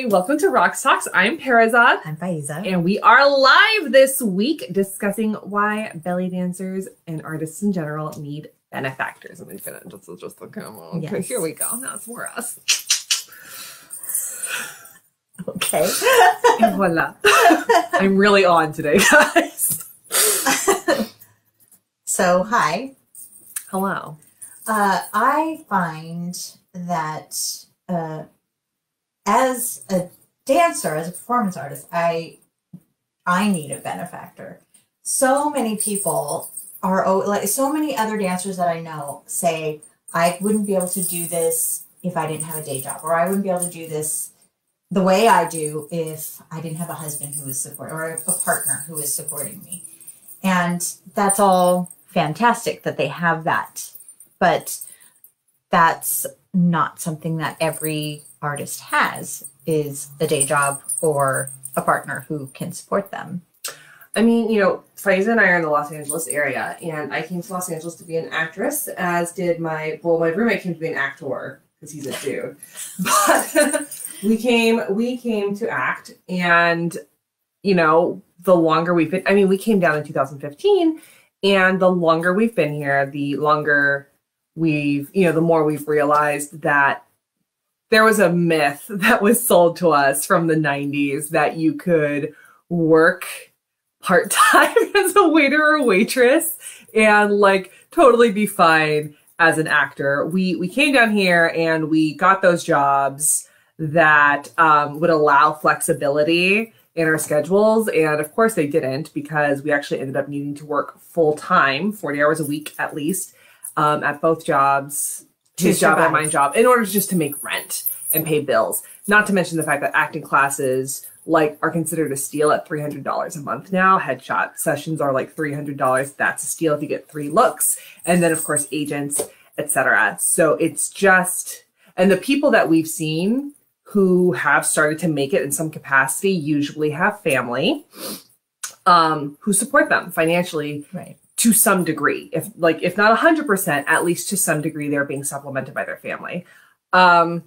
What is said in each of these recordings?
Hi, welcome to Raqs Talks. I'm Perizaad. I'm Faizeh. And we are live this week discussing why belly dancers and artists in general need benefactors. And we're gonna just the camera. Okay, yes. Here we go. Now it's for us. Okay. And voila. I'm really on today, guys. So, hi. Hello. I find that as a dancer, as a performance artist, I need a benefactor. So many people are, like so many other dancers that I know say, I wouldn't be able to do this if I didn't have a day job, or I wouldn't be able to do this the way I do if I didn't have a husband who was supporting, or a partner who was supporting me. And that's all fantastic that they have that. But that's not something that every artist has, is a day job or a partner who can support them. I mean, you know, Faizeh and I are in the Los Angeles area, and I came to Los Angeles to be an actress, as did my roommate came to be an actor, because he's a dude. But we came to act, and, you know, the longer we've been, I mean, we came down in 2015, and the longer we've been here, the longer we've, you know, the more we've realized that there was a myth that was sold to us from the 90s that you could work part-time as a waiter or waitress and like totally be fine as an actor. We came down here and we got those jobs that would allow flexibility in our schedules. And of course they didn't, because we actually ended up needing to work full-time, 40 hours a week at least, at both jobs, his job and my job, in order just to make rent and pay bills. Not to mention the fact that acting classes like are considered a steal at $300 a month now. Headshot sessions are like $300. That's a steal if you get 3 looks. And then of course agents, etc. So it's just, and the people that we've seen who have started to make it in some capacity usually have family who support them financially. Right. To some degree, if not 100%, at least to some degree, they're being supplemented by their family. You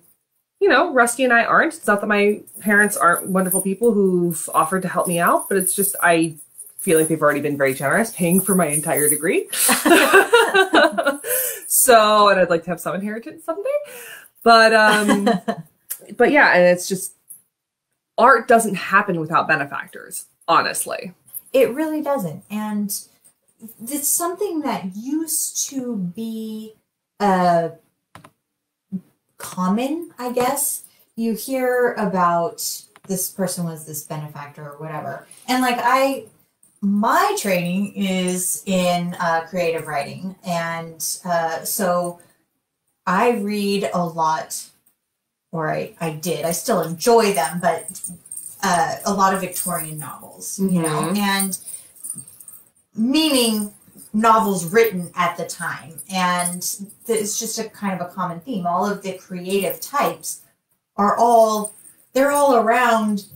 know, Rusty and I aren't. It's not that my parents aren't wonderful people who've offered to help me out, but it's just, I feel like they've already been very generous paying for my entire degree. So, and I'd like to have some inheritance someday. But yeah, and it's just, art doesn't happen without benefactors, honestly. It really doesn't. And it's something that used to be common, I guess. You hear about this person was this benefactor or whatever. And like my training is in creative writing. And so I read a lot, or I still enjoy them, but a lot of Victorian novels, you know, and meaning novels written at the time. And it's just a kind of a common theme. All of the creative types they're all around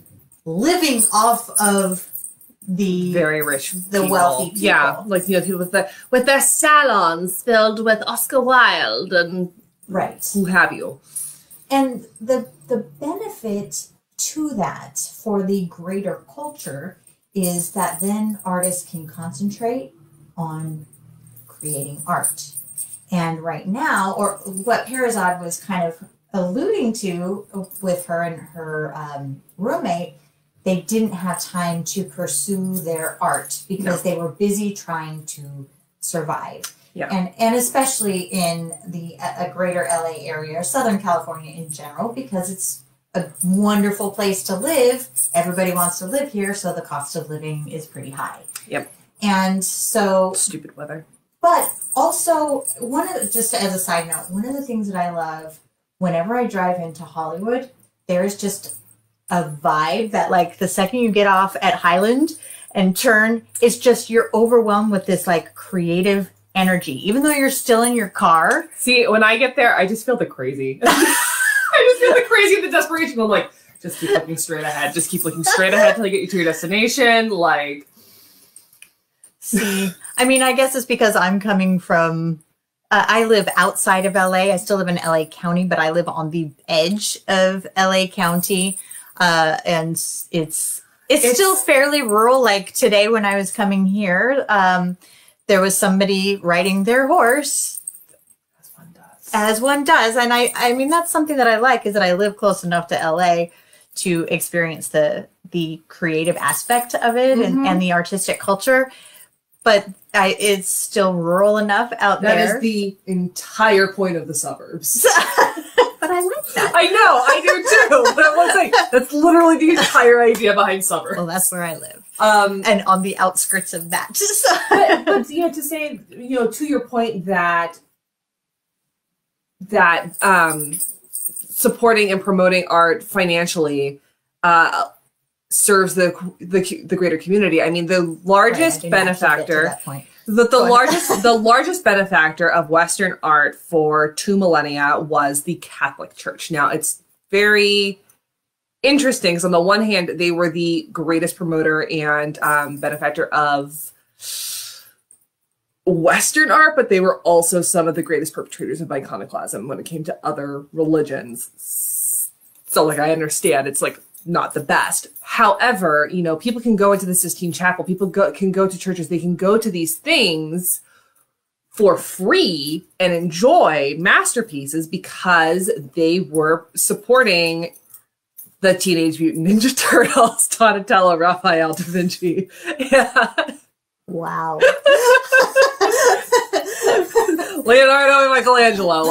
living off of the very rich, the wealthy people. Yeah, like, you know, people with their salons filled with Oscar Wilde and right, who have you. And the benefit to that for the greater culture is that then artists can concentrate on creating art. And right now, or what Perizaad was kind of alluding to with her and her roommate, they didn't have time to pursue their art because they were busy trying to survive. Yeah. And especially in a greater LA area, or Southern California in general, because it's a wonderful place to live. Everybody wants to live here, so the cost of living is pretty high. Yep. And so stupid weather. But also, just as a side note, one of the things that I love whenever I drive into Hollywood, there's just a vibe that, like, the second you get off at Highland and turn, it's just you're overwhelmed with this like creative energy, even though you're still in your car. See, when I get there, I just feel the crazy. I just feel the crazy, the desperation. I'm like, just keep looking straight ahead. Just keep looking straight ahead till you get you to your destination. Like, see, I mean, I guess it's because I'm coming from, I live outside of LA. I still live in LA County, but I live on the edge of LA County. And it's still fairly rural. Like today when I was coming here, there was somebody riding their horse. As one does. And I mean, that's something that I like, is that I live close enough to LA to experience the creative aspect of it and the artistic culture. But it's still rural enough out there. That is the entire point of the suburbs. But I like that. I know, I do too. But I was like, that's literally the entire idea behind suburbs. Well, that's where I live. And on the outskirts of that. but to say, to your point that supporting and promoting art financially serves the greater community. I mean, the largest benefactor, the largest benefactor of Western art for 2 millennia was the Catholic Church. Now, it's very interesting because on the one hand, they were the greatest promoter and benefactor of Western art, but they were also some of the greatest perpetrators of iconoclasm when it came to other religions. So, like, I understand it's like not the best. However, people can go into the Sistine Chapel. People can go to churches. They can go to these things for free and enjoy masterpieces because they were supporting the Teenage Mutant Ninja Turtles, Donatello, Raphael, Da Vinci. Yeah. Wow. Leonardo and Michelangelo,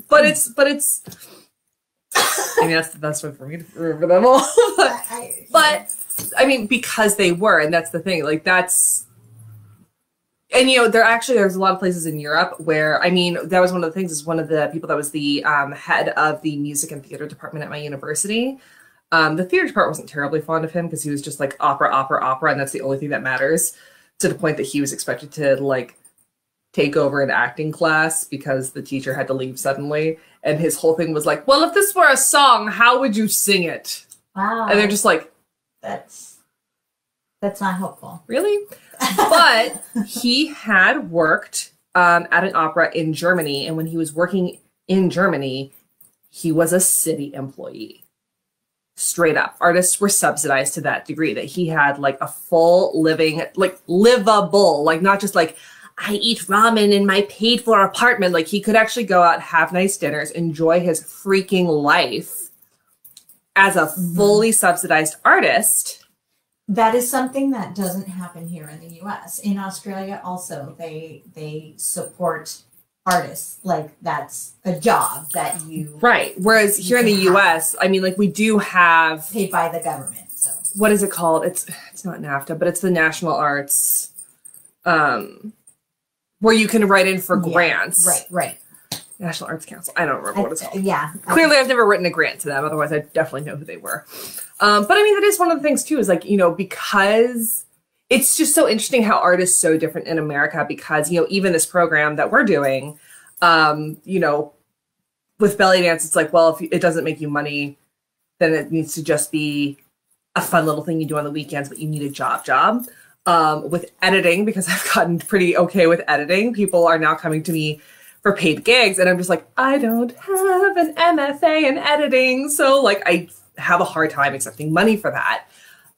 but it's I mean, that's the best way for me to remember them all. but I mean, because they were, and that's the thing, and there's a lot of places in Europe where, I mean, that was one of the things, is one of the people that was the head of the music and theater department at my university. The theater department wasn't terribly fond of him because he was just like opera, and that's the only thing that matters, to the point that he was expected to take over an acting class because the teacher had to leave suddenly. And his whole thing was like, well, if this were a song, how would you sing it? Wow. And they're just like, that's not helpful. Really? But he had worked at an opera in Germany. And when he was working in Germany, he was a city employee. Straight up. Artists were subsidized to that degree that he had a full living, livable, not just I eat ramen in my paid for apartment. He could actually go out, have nice dinners, enjoy his freaking life as a fully subsidized artist. That is something that doesn't happen here in the US. In Australia also, they support artists. That's a job that you... Right. Whereas here in the US, I mean, we do have... Paid by the government, so... What is it called? It's not NAFTA, but it's the National Arts... where you can write in for grants. Right. National Arts Council. I don't remember what it's called. Yeah. Clearly, I've never written a grant to them. Otherwise, I definitely know who they were. But I mean, that is one of the things too, is because it's just so interesting how art is so different in America, because, even this program that we're doing, with belly dance, it's well, if it doesn't make you money, then it needs to just be a fun little thing you do on the weekends, but you need a job. With editing, because I've gotten pretty okay with editing, people are now coming to me for paid gigs, and I'm just I don't have an MFA in editing, so I have a hard time accepting money for that.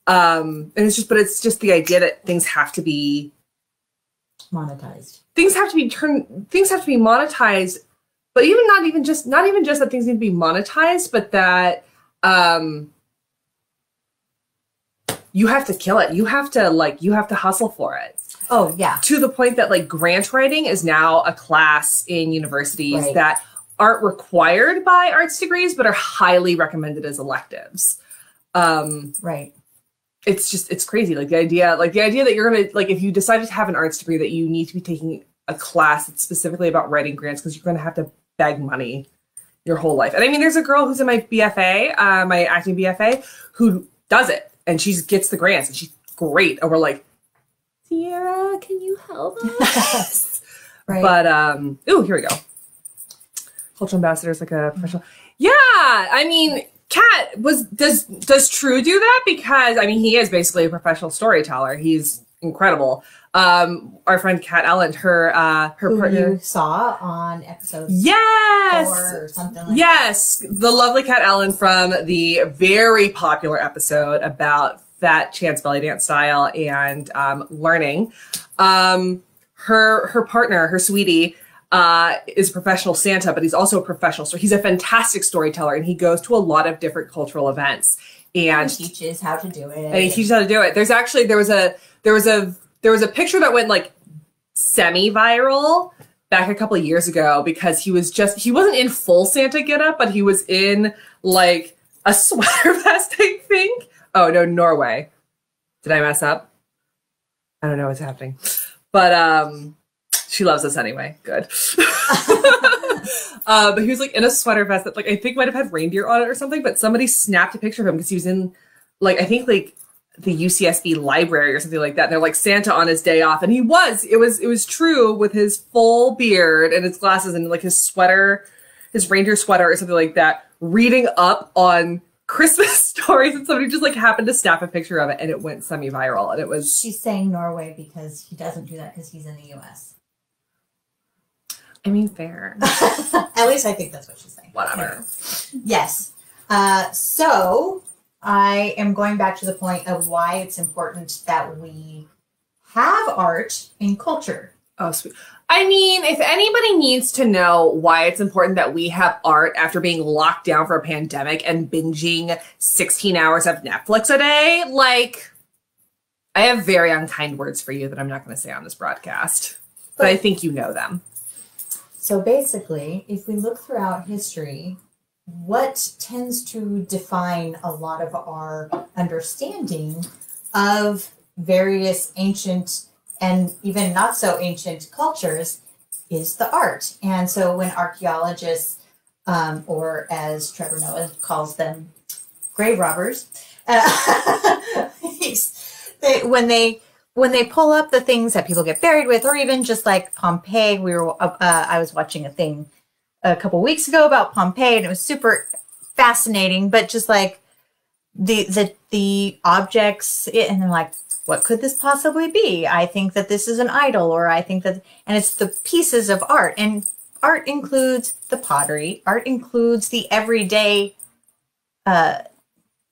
And it's just the idea that things have to be monetized. Things have to be monetized, but not even just that things need to be monetized, but that you have to kill it. You have to hustle for it. Oh, yeah. To the point that grant writing is now a class in universities that aren't required by arts degrees, but are highly recommended as electives. Right. It's crazy. The idea that you're going to, if you decided to have an arts degree, that you need to be taking a class that's specifically about writing grants, because you're going to have to beg money your whole life. And I mean, there's a girl who's in my BFA, my acting BFA, who does it. And she gets the grants, and she's great. And we're Sierra, can you help us? Right. But here we go. Cultural ambassador is a professional. Yeah, I mean, Kat does True do that? Because I mean, he is basically a professional storyteller. He's incredible. Our friend Kat Allen, her Who partner, you saw on episode yes, 4 or something like yes, the lovely Kat Allen from the very popular episode about fat chance belly dance style and learning. Her partner, her sweetie, is a professional Santa, but he's also a professional. So he's a fantastic storyteller, and he goes to a lot of different cultural events and he teaches how to do it. And he teaches how to do it. There's actually there was a picture that went like semi-viral back a couple of years ago because he wasn't in full Santa getup, but he was in like a sweater vest, I think. Oh no, Norway. Did I mess up? I don't know what's happening. But she loves us anyway. Good. But he was like in a sweater vest that like I think might have had reindeer on it or something, but somebody snapped a picture of him because he was in like I think like the UCSB library or something like that. And they're like Santa on his day off. And it was true with his full beard and his glasses and like his sweater, his reindeer sweater or something like that, reading up on Christmas stories, and somebody just like happened to snap a picture of it and it went semi-viral. And it was she's saying Norway because he doesn't do that because he's in the US. I mean, fair. At least I think that's what she's saying. Whatever. Yes. So I am going back to the point of why it's important that we have art in culture. Oh, sweet. I mean, if anybody needs to know why it's important that we have art after being locked down for a pandemic and binging 16 hours of Netflix a day, like, I have very unkind words for you that I'm not going to say on this broadcast. But I think you know them. So basically, if we look throughout history, what tends to define a lot of our understanding of various ancient and even not so ancient cultures is the art. And so when archaeologists, or as Trevor Noah calls them, grave robbers, when they pull up the things that people get buried with, or even just like Pompeii, I was watching a thing a couple weeks ago about Pompeii, and it was super fascinating. But just like the objects, and they're like, what could this possibly be? I think that this is an idol, or I think that, and it's the pieces of art, and art includes the pottery, art includes the everyday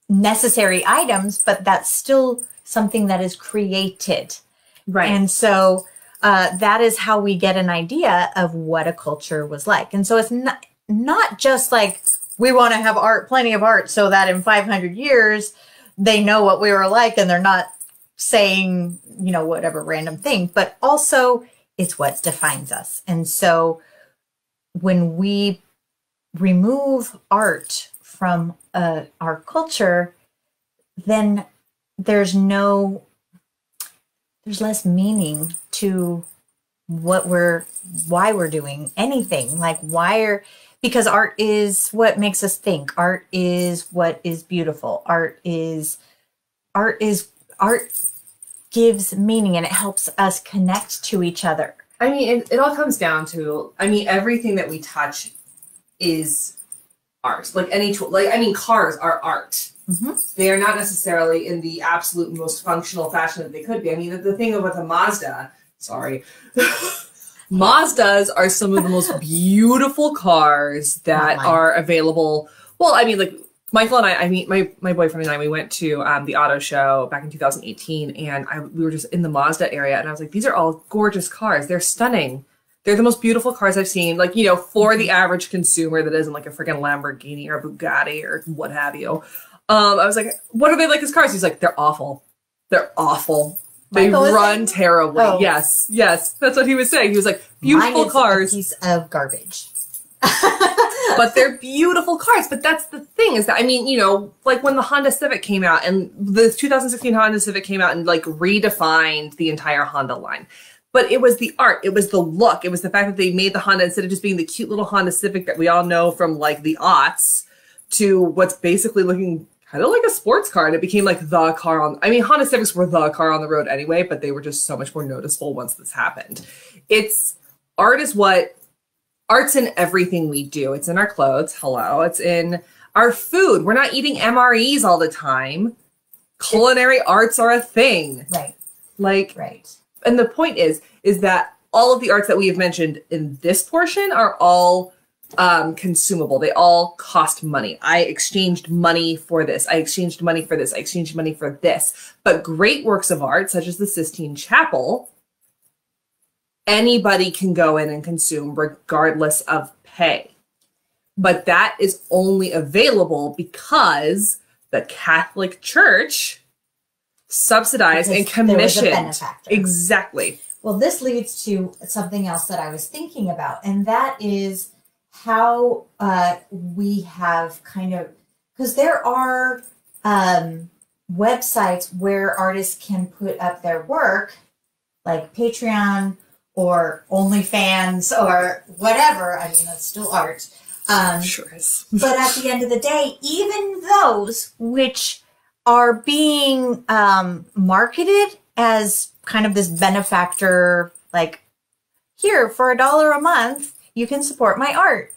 necessary items, but that's still something that is created. Right. And so that is how we get an idea of what a culture was like. And so it's not just like we want to have art, plenty of art, so that in 500 years they know what we were like and they're not saying, you know, whatever random thing, but also it's what defines us. And so when we remove art from our culture, then there's less meaning to why we're doing anything. Like because art is what makes us think. Art is what is beautiful. Art gives meaning, and it helps us connect to each other. I mean, it all comes down to, everything that we touch is art. Like any tool, cars are art. Mm-hmm. They are not necessarily in the absolute most functional fashion that they could be. I mean, the thing with a Mazda, Mazdas are some of the most beautiful cars that are available. Well, I mean, like Michael and my boyfriend and I, we went to the auto show back in 2018, and we were just in the Mazda area, and I was like, these are all gorgeous cars. They're stunning. They're the most beautiful cars I've seen. Like, for the average consumer that isn't like a freaking Lamborghini or a Bugatti or what have you. I was like, what are they like as cars? He's like, they're awful. They're awful. They run terribly. Oh. Yes. That's what he was saying. He was like, beautiful cars. A piece of garbage. But they're beautiful cars. But that's the thing is that, like when the Honda Civic came out, and the 2016 Honda Civic came out and like redefined the entire Honda line. But it was the art. It was the look. It was the fact that they made the Honda, instead of just being the cute little Honda Civic that we all know from like the aughts, to what's basically looking kind of like a sports car. And it became like the car on, Honda Civics were the car on the road anyway, but they were just so much more noticeable once this happened. Art's in everything we do. It's in our clothes. Hello. It's in our food. We're not eating MREs all the time. Culinary arts are a thing. Right. Like, right. And the point is that all of the arts that we have mentioned in this portion are all consumable. They all cost money. I exchanged money for this. I exchanged money for this. I exchanged money for this. But great works of art, such as the Sistine Chapel, anybody can go in and consume regardless of pay. But that is only available because the Catholic Church subsidized and commissioned. Exactly. Well, this leads to something else that I was thinking about, and that is how we have kind of, because there are websites where artists can put up their work, like Patreon or OnlyFans or whatever. I mean, that's still art. Sure is. But at the end of the day, even those which are being marketed as kind of this benefactor, like, here, for $1 a month, you can support my art.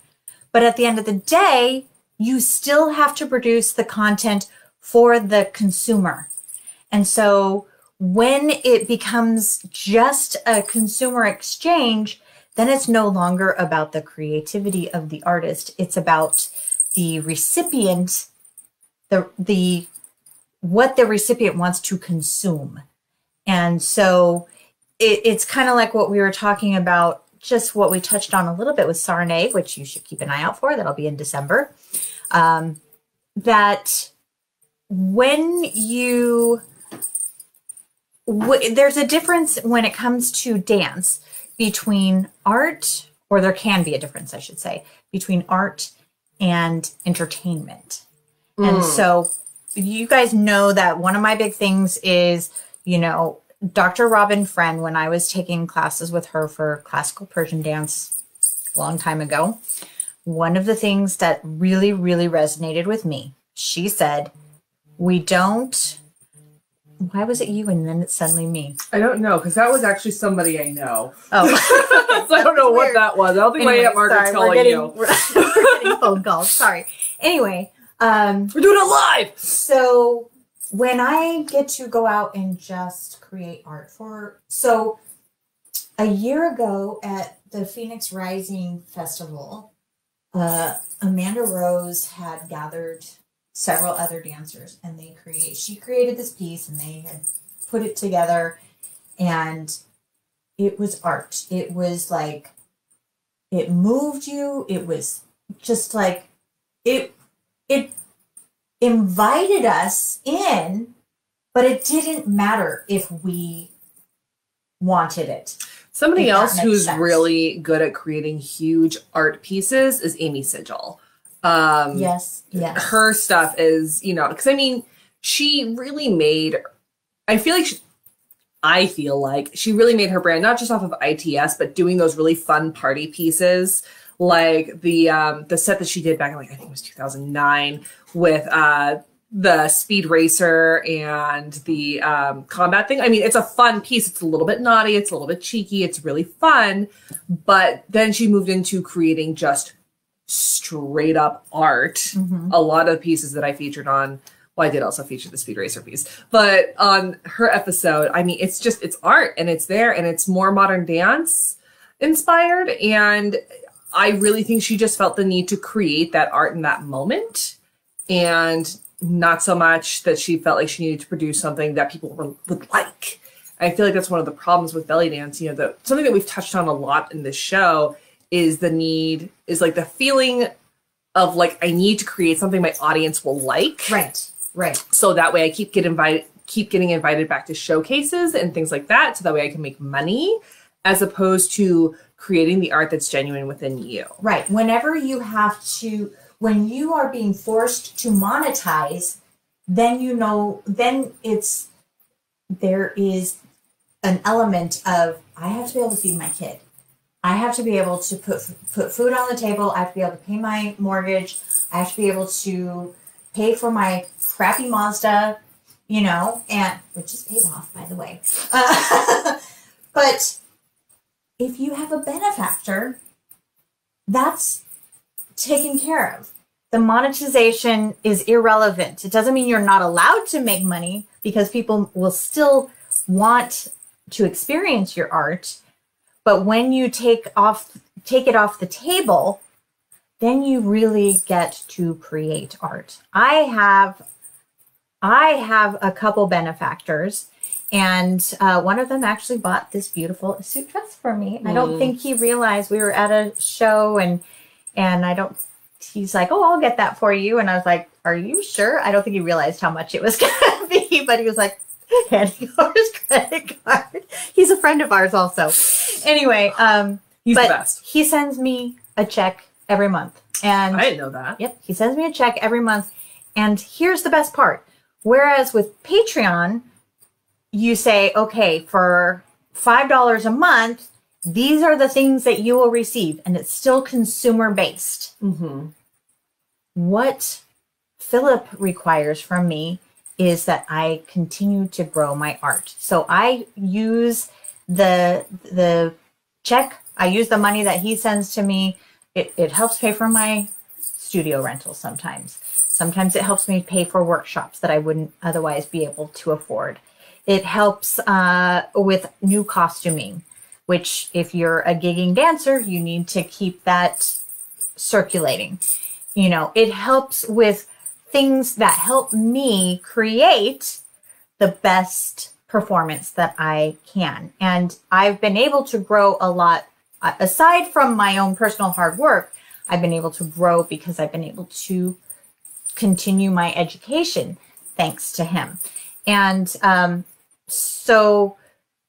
But at the end of the day, you still have to produce the content for the consumer. And so when it becomes just a consumer exchange, then it's no longer about the creativity of the artist. It's about the recipient, what the recipient wants to consume. And so it's kind of like what we were talking about, just what we touched on a little bit with Sarnay, which you should keep an eye out for. That'll be in December. That when there's a difference when it comes to dance between art, or there can be a difference, I should say, between art and entertainment. And so you guys know that one of my big things is, Dr. Robin Friend, when I was taking classes with her for classical Persian dance a long time ago, one of the things that really, really resonated with me, she said, why was it you and then it's suddenly me? I don't know, because that was actually somebody I know. Oh. So I don't know what that was. I don't think my Aunt Margaret's calling you. We're getting phone calls. Sorry. Anyway. We're doing it live! So when I get to go out and just create art so a year ago at the Phoenix Rising Festival, Amanda Rose had gathered several other dancers, and she created this piece, and they had put it together, and it was art. It was like, it moved you. It was just like, it invited us in, but it didn't matter if we wanted it. Somebody else who's really good at creating huge art pieces is Amy Sigil. Yes. Her stuff is, because she really made, I feel like she really made her brand, not just off of ITS, but doing those really fun party pieces, like the set that she did back in, I think it was 2009 with the Speed Racer and the combat thing. It's a fun piece. It's a little bit naughty. It's a little bit cheeky. It's really fun. But then she moved into creating just straight up art. Mm-hmm. A lot of pieces that I featured on, well, I did also feature the Speed Racer piece, but on her episode, it's art, and it's there, and it's more modern dance inspired. And I really think she just felt the need to create that art in that moment, and not so much that she felt like she needed to produce something that people would like. I feel like that's one of the problems with belly dance. Something that we've touched on a lot in this show is the feeling of like, I need to create something my audience will like. Right. So that way I keep getting invited back to showcases and things like that. So that way I can make money, as opposed to creating the art that's genuine within you. Right. Whenever when you are being forced to monetize, then there is an element of, I have to be able to feed my kid. I have to be able to put food on the table. I have to be able to pay my mortgage. I have to be able to pay for my crappy Mazda, and which is paid off, by the way. But if you have a benefactor, that's taken care of. The monetization is irrelevant. It doesn't mean you're not allowed to make money, because people will still want to experience your art. But when you take it off the table, then you really get to create art. I have a couple benefactors, and one of them actually bought this beautiful suit dress for me. I don't think he realized we were at a show, and he's like, oh, I'll get that for you. And I was like, are you sure? I don't think he realized how much it was going to be, but he was like, handing over his credit card. He's a friend of ours also. Anyway, he's the best. He sends me a check every month. And I didn't know that. Yep. He sends me a check every month. And here's the best part. Whereas with Patreon, you say, okay, for $5 a month, these are the things that you will receive. And it's still consumer based. What Philip requires from me is that I continue to grow my art. So I use the check. I use the money that he sends to me. It helps pay for my studio rentals sometimes. Sometimes it helps me pay for workshops that I wouldn't otherwise be able to afford. It helps with new costuming, which if you're a gigging dancer, you need to keep that circulating. You know, it helps with things that help me create the best performance that I can. And I've been able to grow a lot. Aside from my own personal hard work, I've been able to grow because I've been able to continue my education thanks to him. And so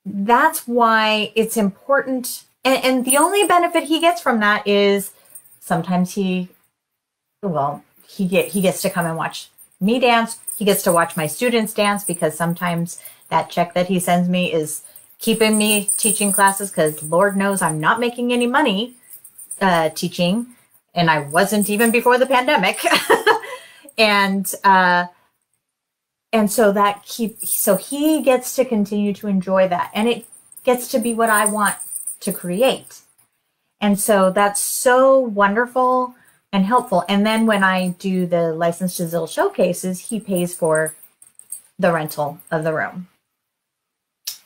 that's why it's important. And the only benefit he gets from that is sometimes he gets to come and watch me dance. He gets to watch my students dance, because sometimes that check that he sends me is keeping me teaching classes, because Lord knows I'm not making any money teaching, and I wasn't even before the pandemic. and so he gets to continue to enjoy that, and it gets to be what I want to create. And so that's so wonderful and helpful. And then when I do the Licensed to Sigil showcases, he pays for the rental of the room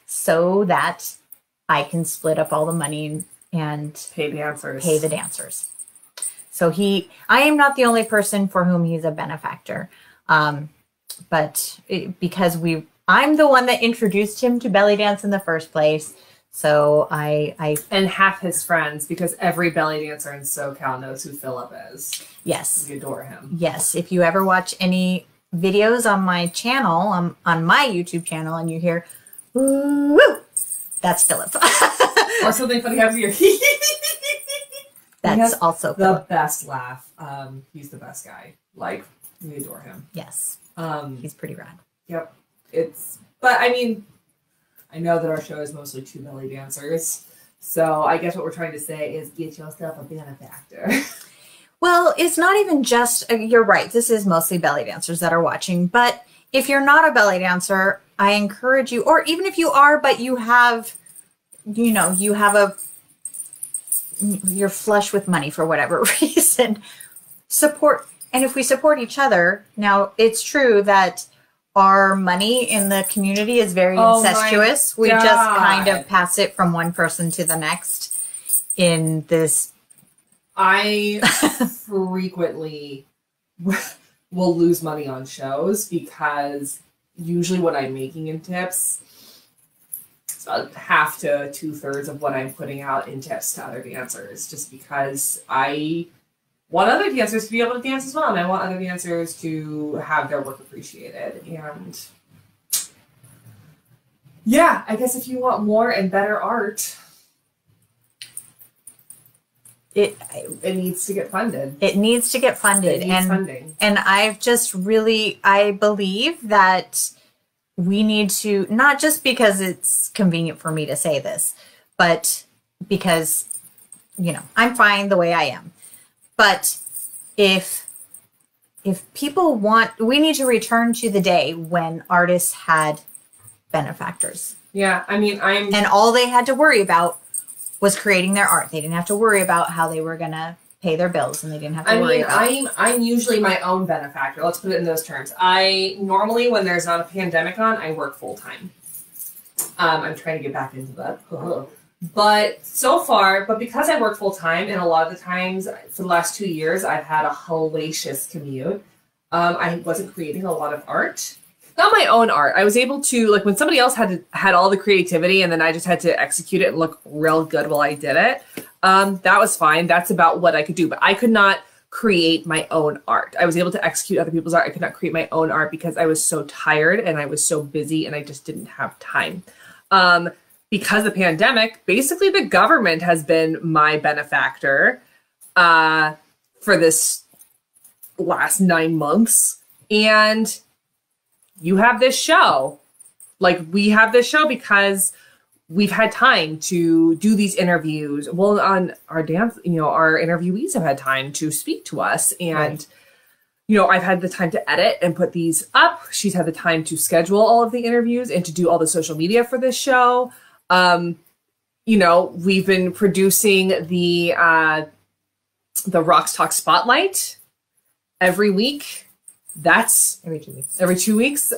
so that I can split up all the money and pay the dancers. So I am not the only person for whom he's a benefactor. But because I'm the one that introduced him to belly dance in the first place. So I and half his friends, because every belly dancer in SoCal knows who Philip is. Yes. We adore him. Yes. If you ever watch any videos on my channel, on my YouTube channel, and you hear, woo, that's Philip. Or something funny happens here. That's also the Philip. Best laugh. He's the best guy. Like, we adore him. Yes. He's pretty rad. Yep. But I mean, I know that our show is mostly two belly dancers. So I guess what we're trying to say is get yourself a benefactor. Well, it's not even just, you're right, this is mostly belly dancers that are watching. But if you're not a belly dancer, I encourage you, or even if you are, but you have, you're flush with money for whatever reason, support. And if we support each other, now it's true that our money in the community is very incestuous. We just kind of pass it from one person to the next in this. I frequently will lose money on shows because usually what I'm making in tips, it's about half to 2/3 of what I'm putting out in tips to other dancers, just because I want other dancers to be able to dance as well, and I want other dancers to have their work appreciated. And yeah, I guess if you want more and better art, it needs to get funded. It needs to get funded. It needs funding. And I believe that we need to, not just because it's convenient for me to say this, but because, I'm fine the way I am. But if people want, we need to return to the day when artists had benefactors. Yeah, I mean, and all they had to worry about was creating their art. They didn't have to worry about how they were gonna pay their bills, and they didn't have to worry about. I'm usually my own benefactor. Let's put it in those terms. I normally, when there's not a pandemic on, I work full time. I'm trying to get back into that. But so far, because I work full time, and a lot of the times for the last 2 years, I've had a hellacious commute. I wasn't creating a lot of art. Not my own art. I was able to, like, when somebody else had all the creativity and then I just had to execute it and look real good while I did it. That was fine. That's about what I could do. But I could not create my own art. I was able to execute other people's art. I could not create my own art because I was so tired and I was so busy and I just didn't have time. Because of the pandemic, basically the government has been my benefactor for this last 9 months. And you have this show. Like, we have this show because we've had time to do these interviews. Well, on our dance, our interviewees have had time to speak to us. And, I've had the time to edit and put these up. She's had the time to schedule all of the interviews and to do all the social media for this show. We've been producing the Raqs Talk Spotlight every week. That's every 2 weeks. Every 2 weeks.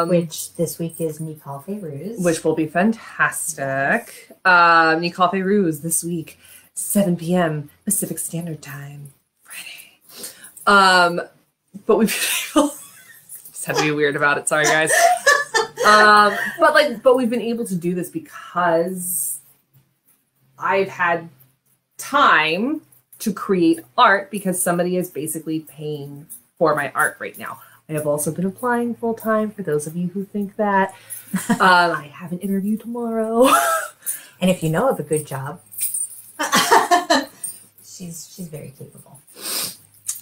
Which this week is Nicole Fayrouz. Which will be fantastic. Nicole Fayrouz this week, 7 p.m. Pacific Standard Time, Friday. But we've been able just had to be weird about it. Sorry, guys. But we've been able to do this because I've had time to create art because somebody is basically paying for my art right now. I have also been applying full time for those of you who think that. I have an interview tomorrow. And if you know of a good job, she's very capable.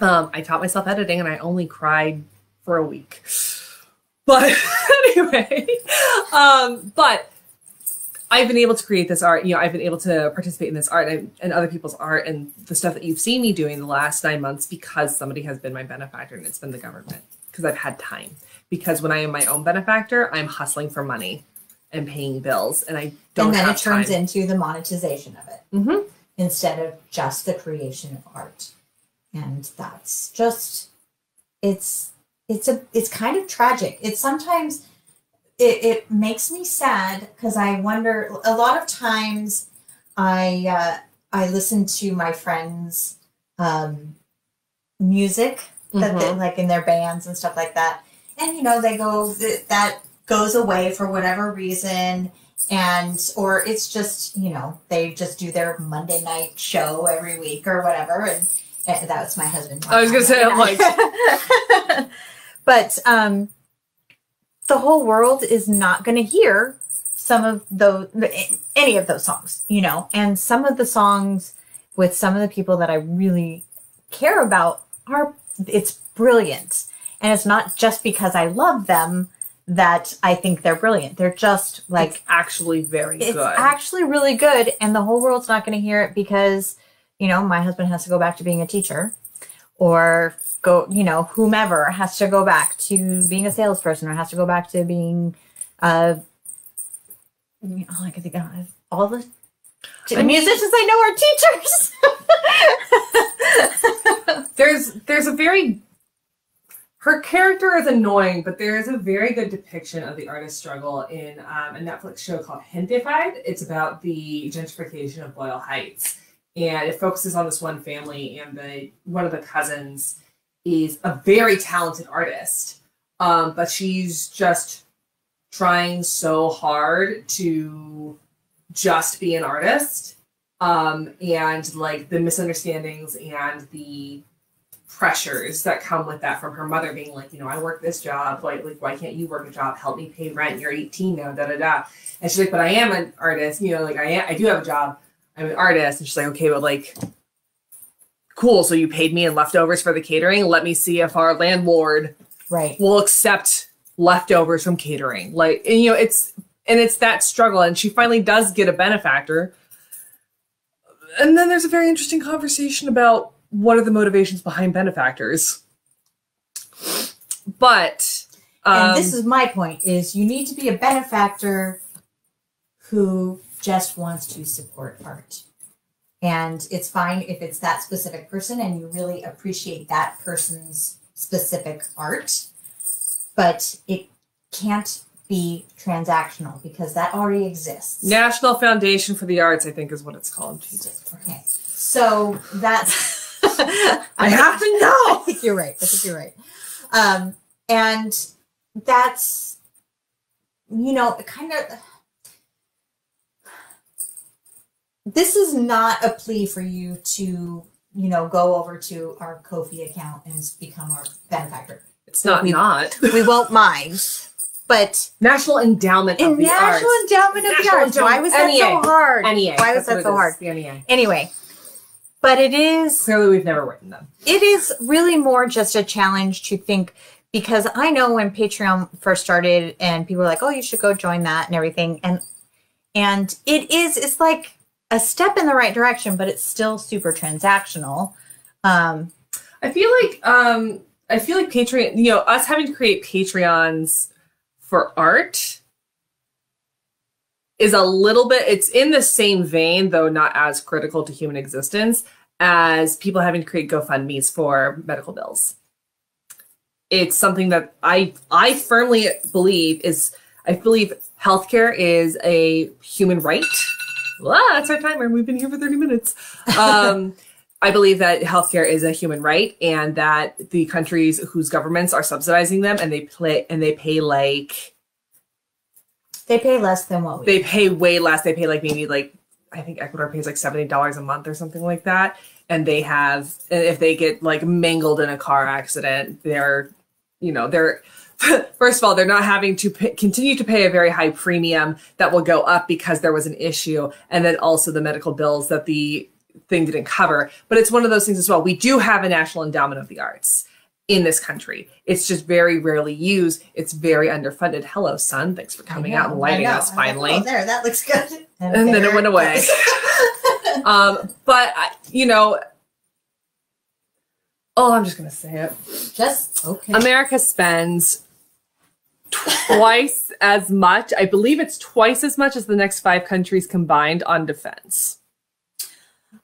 I taught myself editing and I only cried for a week. But anyway, but I've been able to create this art. I've been able to participate in this art and other people's art and the stuff that you've seen me doing the last 9 months because somebody has been my benefactor, and it's been the government because I've had time. Because when I am my own benefactor, I'm hustling for money and paying bills, and I don't have time. And then it turns into the monetization of it instead of just the creation of art. And that's just, it's kind of tragic. It's sometimes... It makes me sad because I wonder, a lot of times I listen to my friends' music that they, like in their bands and stuff like that. And, they go, that goes away for whatever reason. Or it's just, they just do their Monday night show every week or whatever. And that was my husband. I was going to say, I'm like. But, the whole world is not going to hear any of those songs, and some of the songs with some of the people that I really care about it's brilliant. And it's not just because I love them that I think they're brilliant. They're just like, it's actually very good. It's actually really good. And the whole world's not going to hear it because, my husband has to go back to being a teacher, or whomever has to go back to being a salesperson, or has to go back to being, all I can think of, all the musicians I know are teachers. There's a very, her character is annoying, but there is a very good depiction of the artist struggle in a Netflix show called Hintified. It's about the gentrification of Boyle Heights, and it focuses on this one family, and one of the cousins is a very talented artist, but she's just trying so hard to just be an artist, and like the misunderstandings and the pressures that come with that from her mother being like, I work this job, like why can't you work a job? Help me pay rent. You're 18 now, da da da. And she's like, but I am an artist, I do have a job. I'm an artist. And she's like, okay, but like, cool, so you paid me in leftovers for the catering. Let me see if our landlord will accept leftovers from catering. Like, and it's that struggle. And she finally does get a benefactor. And then there's a very interesting conversation about what are the motivations behind benefactors. But and this is my point: is you need to be a benefactor who just wants to support art. And it's fine if it's that specific person and you really appreciate that person's specific art, but it can't be transactional because that already exists. National Foundation for the Arts, I think is what it's called. Jesus. Okay. So that's I have to know. I think you're right. And that's, you know, kind of, this is not a plea for you to, you know, go over to our Ko-fi account and become our benefactor. It's not. We won't mind. But National Endowment of the Arts. National Endowment of the Arts. Why was that so hard? NEA. Why was that so hard? The NEA. Anyway, but it is... Clearly we've never written them. It is really more just a challenge to think, because I know when Patreon first started and people were like, oh, you should go join that and everything. And it's like a step in the right direction, but it's still super transactional. I feel like Patreon, you know, us having to create Patreons for art is a little bit, it's in the same vein, though not as critical to human existence as people having to create GoFundMes for medical bills. It's something that I firmly believe healthcare is a human right. That's our timer. We've been here for 30 minutes. I believe that healthcare is a human right, and that the countries whose governments are subsidizing them and they pay like, they pay less than what we they pay way less. They pay like maybe like, I think Ecuador pays like $70 a month or something like that. And they have, if they get like mangled in a car accident, they're first of all, they're not having to continue to pay a very high premium that will go up because there was an issue. And then also the medical bills that the thing didn't cover. But it's one of those things as well. We do have a National Endowment of the Arts in this country. It's just very rarely used. It's very underfunded. Hello, sun. Thanks for coming out and lighting us finally. Oh, there, that looks good. And then it went away. But, you know, I'm just going to say it. Just, okay. America spends twice as much. I believe it's twice as much as the next 5 countries combined on defense.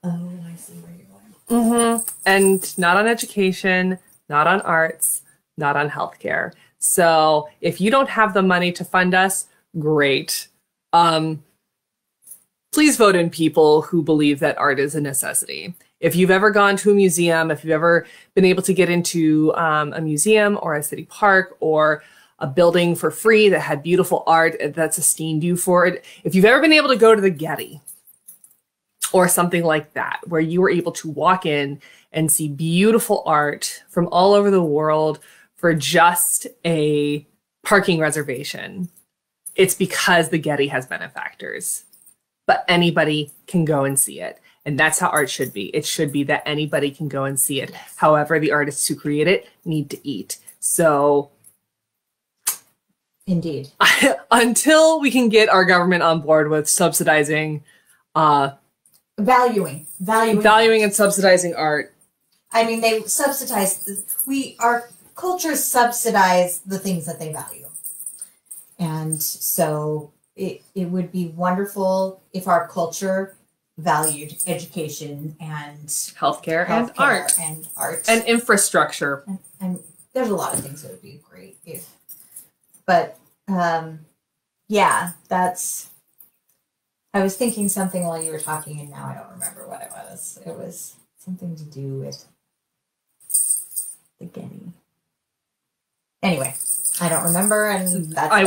Oh, I see where you're going. Mm-hmm. And not on education, not on arts, not on healthcare. So if you don't have the money to fund us, great. Please vote in people who believe that art is a necessity. If you've ever gone to a museum, if you've ever been able to get into a museum or a city park or a building for free that had beautiful art that's esteemed you for it, if you've ever been able to go to the Getty or something like that, where you were able to walk in and see beautiful art from all over the world for just a parking reservation, it's because the Getty has benefactors. But anybody can go and see it. And that's how art should be. It should be that anybody can go and see it. Yes. However, the artists who create it need to eat. So, indeed. Until we can get our government on board with subsidizing, valuing and subsidizing art. I mean, they subsidize. Our cultures subsidize the things that they value, and so it would be wonderful if our culture valued education and healthcare and art and infrastructure. And there's a lot of things that would be great if, but yeah, that's, I was thinking something while you were talking and now I don't remember what it was. It was something to do with the Getty. Anyway, I don't remember, and that's I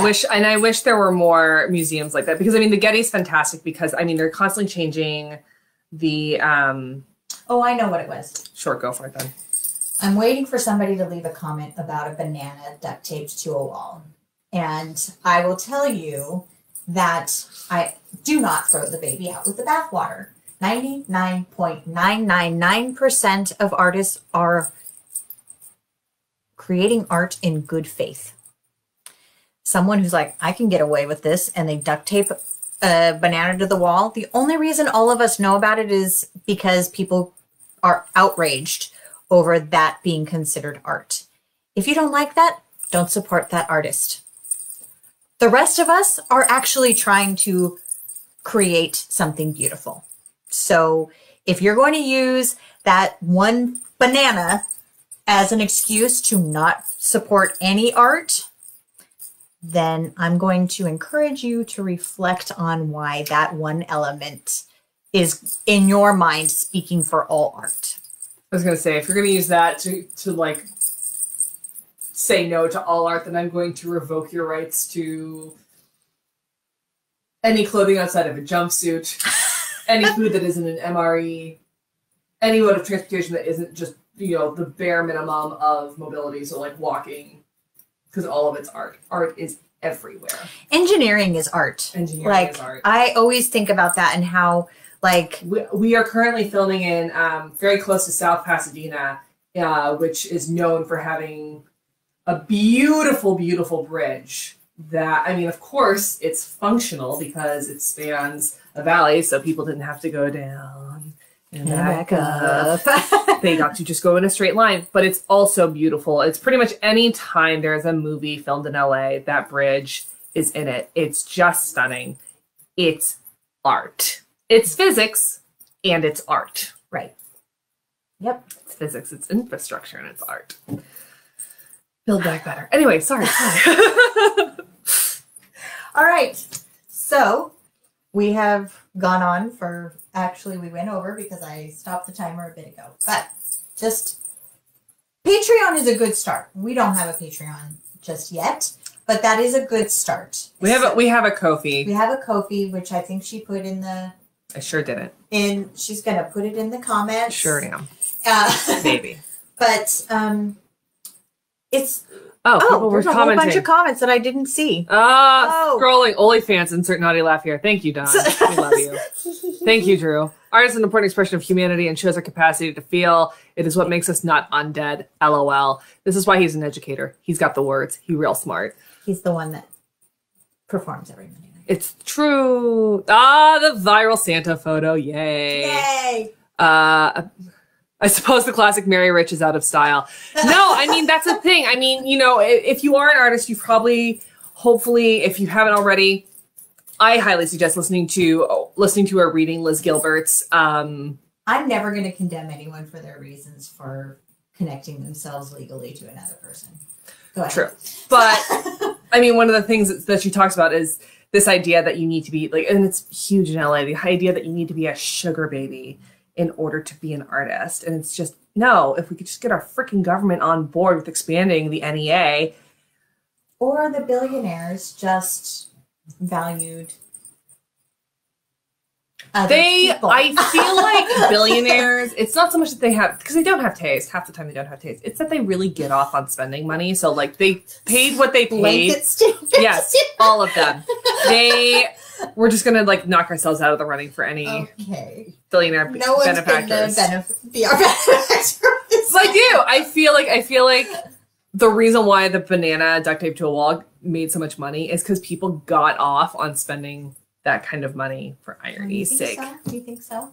wish there were more museums like that, because I mean the Getty's fantastic because I mean they're constantly changing the Oh, I know what it was. Sure, go for it then. I'm waiting for somebody to leave a comment about a banana duct taped to a wall. And I will tell you that I do not throw the baby out with the bathwater. 99.999% of artists are creating art in good faith. Someone who's like, I can get away with this, and they duct tape a banana to the wall. The only reason all of us know about it is because people are outraged over that being considered art. If you don't like that, don't support that artist. The rest of us are actually trying to create something beautiful. So if you're going to use that one banana as an excuse to not support any art, then I'm going to encourage you to reflect on why that one element is in your mind speaking for all art. I was going to say, if you're going to use that to like say no to all art, then I'm going to revoke your rights to any clothing outside of a jumpsuit, any food that isn't an MRE, any mode of transportation that isn't just, the bare minimum of mobility, so like walking, because all of it's art. Art is everywhere. Engineering is art. Engineering is art. I always think about that and how, like... We are currently filming in very close to South Pasadena, which is known for having a beautiful, beautiful bridge that, I mean, of course, it's functional because it spans a valley, so people didn't have to go down and back up. They got to just go in a straight line, but it's also beautiful. It's pretty much any time there's a movie filmed in LA, that bridge is in it. It's just stunning. It's art. It's physics and it's art. Right. Yep. It's physics, it's infrastructure, and it's art. Build back better. Anyway, sorry. All right. So we have gone on for, actually we went over because I stopped the timer a bit ago, but just Patreon is a good start. We don't have a Patreon just yet, but that is a good start. We have a Ko-fi. We have a Ko-fi, which I think she put in the... I sure didn't. She's going to put it in the comments. Sure am. Maybe. But it's... people were there's a commenting. whole bunch of comments that I didn't see. Scrolling. OnlyFans, insert naughty laugh here. Thank you, Don. We love you. Thank you, Drew. Art is an important expression of humanity and shows our capacity to feel. It is what makes us not undead. LOL. This is why he's an educator. He's got the words. He's real smart. He's the one that performs every Monday night. It's true. The viral Santa photo. Yay. Yay. I suppose the classic Mary Rich is out of style. No, I mean, that's the thing. I mean, if you are an artist, you probably, hopefully, if you haven't already, I highly suggest listening to or reading Liz Gilbert's. I'm never going to condemn anyone for their reasons for connecting themselves legally to another person. Go ahead. True. But, I mean, one of the things that she talks about is this idea that you need to be, and it's huge in LA, the idea that you need to be a sugar baby in order to be an artist. And it's just, no, if we could just get our freaking government on board with expanding the NEA. Or the billionaires just valued other people. I feel like billionaires, it's not so much that they have, because they don't have taste. Half the time they don't have taste. It's that they really get off on spending money. So like they paid what they paid. Yes, all of them. We're just gonna knock ourselves out of the running for any billionaire benefactors. Be our benefactor. I do. I feel like the reason why the banana duct tape to a wall made so much money is because people got off on spending that kind of money for irony's sake. Do you think so?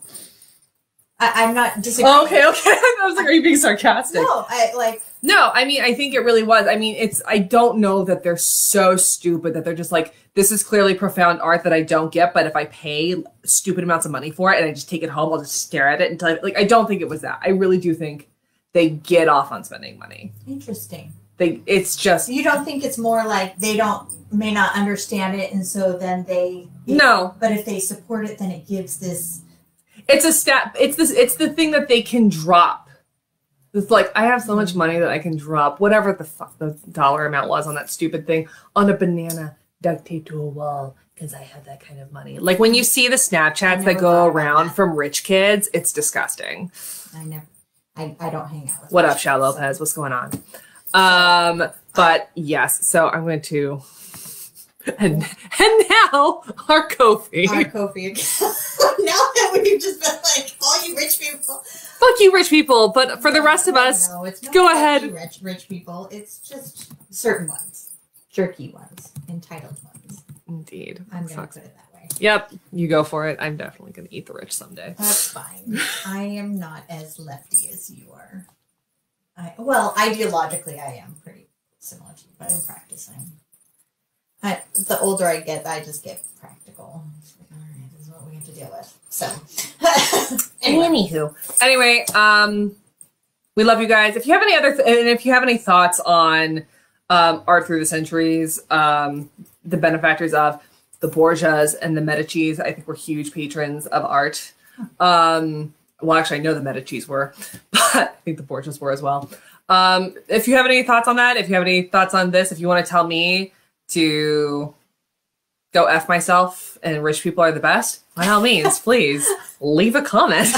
I'm not disagreeing. Okay. I was like, are you being sarcastic? No, I mean, I think it really was. I mean, I don't know that they're so stupid that they're just like, this is clearly profound art that I don't get, but if I pay stupid amounts of money for it and I just take it home, I'll just stare at it until I don't think it was that. I really do think they get off on spending money. Interesting. It's just... You don't think it's more like they may not understand it, and so then No. But if they support it, then it gives this... It's a step. It's the thing that they can drop. It's like, I have so much money that I can drop whatever the fuck the dollar amount was on that stupid thing on a banana duct taped to a wall because I have that kind of money. Like when you see the Snapchats that go around from rich kids, it's disgusting. I don't hang out with What up, Shao Lopez? What's going on? But yes, so I'm going to... And now our Ko-fi. Our Ko-fi. Now that we've just been like, all you rich people. Fuck you, rich people. But for the rest of us, go ahead. Rich people. It's just certain ones. Jerky ones. Entitled ones. Indeed. I'm going to put it that way. Yep. You go for it. I'm definitely going to eat the rich someday. That's fine. I am not as lefty as you are. Ideologically, I am pretty similar to you, but in practice, the older I get, I just get practical. It's like, all right, this is what we have to deal with. So, anyway, we love you guys. If you have any if you have any thoughts on art through the centuries. The benefactors of the Borgias and the Medicis, I think, were huge patrons of art. Well, actually, I know the Medicis were, but I think the Borgias were as well. If you have any thoughts on that, if you have any thoughts on this, if you want to tell me to go F myself and rich people are the best, by all means, please leave a comment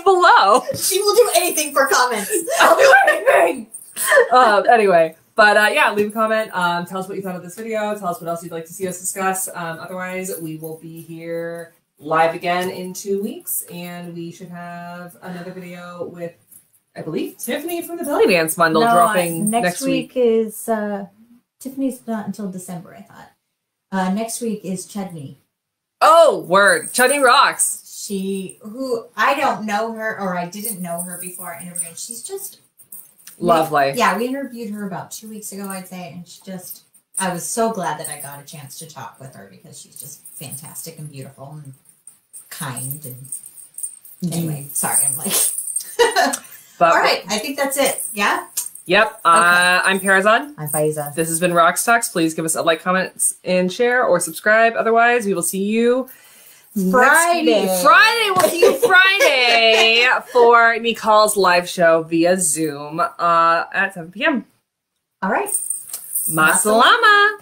below. She will do anything for comments. I'll do anything! Anyway, but yeah, leave a comment. Tell us what you thought of this video. Tell us what else you'd like to see us discuss. Otherwise, we will be here live again in 2 weeks, and we should have another video with, I believe, Tiffany from the Belly Dance Bundle dropping next week. Is Tiffany's not until December, I thought. Next week is Chudney. Oh, word. Chudney rocks. Who I don't know her, or I didn't know her before I interviewed. She's just lovely. We interviewed her about 2 weeks ago, I'd say, and I was so glad that I got a chance to talk with her because she's just fantastic and beautiful and kind. And anyway, sorry, I'm like. But, all right, I think that's it. Yeah. Yep. Okay. I'm Perizaad. I'm Faizeh. This has been Raqs Talks. Please give us a like, comment, and share, or subscribe. Otherwise, we will see you Friday. We'll see you Friday for Nicole's live show via Zoom at 7 p.m. All right. Masalama.